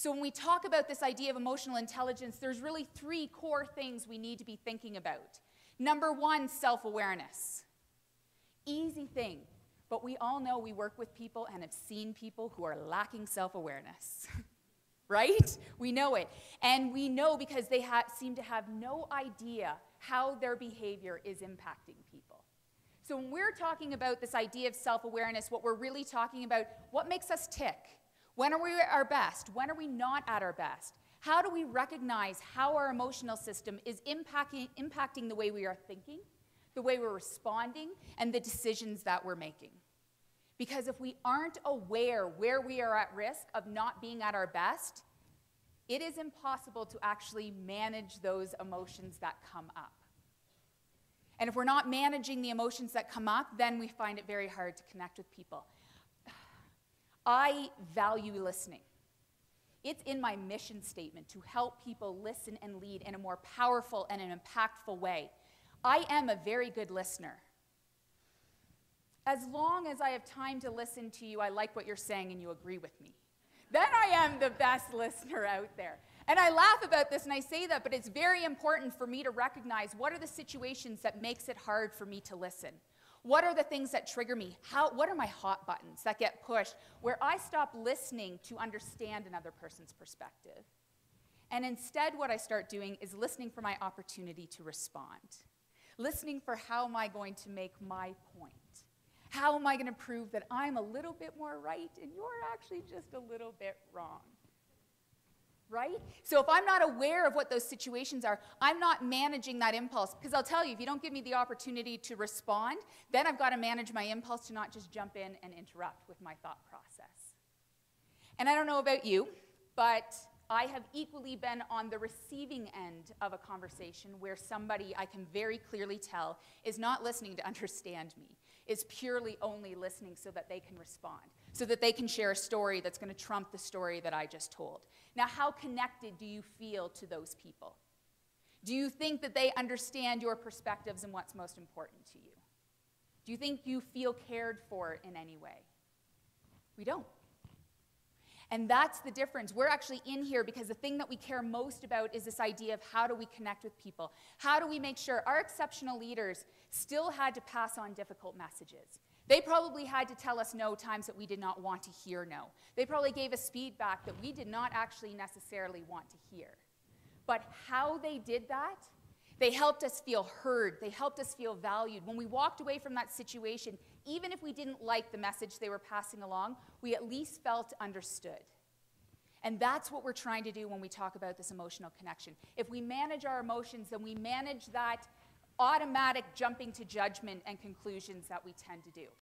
So when we talk about this idea of emotional intelligence, there's really 3 core things we need to be thinking about. Number 1, self-awareness. Easy thing, but we all know we work with people and have seen people who are lacking self-awareness. Right? We know it. And we know because they seem to have no idea how their behavior is impacting people. So when we're talking about this idea of self-awareness, what we're really talking about, what makes us tick? When are we at our best? When are we not at our best? How do we recognize how our emotional system is impacting the way we are thinking, the way we're responding, and the decisions that we're making? Because if we aren't aware where we are at risk of not being at our best, it is impossible to actually manage those emotions that come up. And if we're not managing the emotions that come up, then we find it very hard to connect with people. I value listening. It's in my mission statement to help people listen and lead in a more powerful and an impactful way. I am a very good listener. As long as I have time to listen to you, I like what you're saying and you agree with me. Then I am the best listener out there. And I laugh about this and I say that, but it's very important for me to recognize what are the situations that makes it hard for me to listen. What are the things that trigger me? What are my hot buttons that get pushed where I stop listening to understand another person's perspective? And instead what I start doing is listening for my opportunity to respond. Listening for how am I going to make my point? How am I going to prove that I'm a little bit more right and you're actually just a little bit wrong? Right? So if I'm not aware of what those situations are, I'm not managing that impulse. Because I'll tell you, if you don't give me the opportunity to respond, then I've got to manage my impulse to not just jump in and interrupt with my thought process. And I don't know about you, but I have equally been on the receiving end of a conversation where somebody I can very clearly tell is not listening to understand me, is purely only listening so that they can respond, so that they can share a story that's going to trump the story that I just told. Now, how connected do you feel to those people? Do you think that they understand your perspectives and what's most important to you? Do you think you feel cared for in any way? We don't. And that's the difference. We're actually in here because the thing that we care most about is this idea of how do we connect with people? How do we make sure our exceptional leaders still had to pass on difficult messages? They probably had to tell us no times that we did not want to hear no. They probably gave us feedback that we did not actually necessarily want to hear. But how they did that, they helped us feel heard. They helped us feel valued. When we walked away from that situation, even if we didn't like the message they were passing along, we at least felt understood. And that's what we're trying to do when we talk about this emotional connection. If we manage our emotions, then we manage that automatic jumping to judgment and conclusions that we tend to do.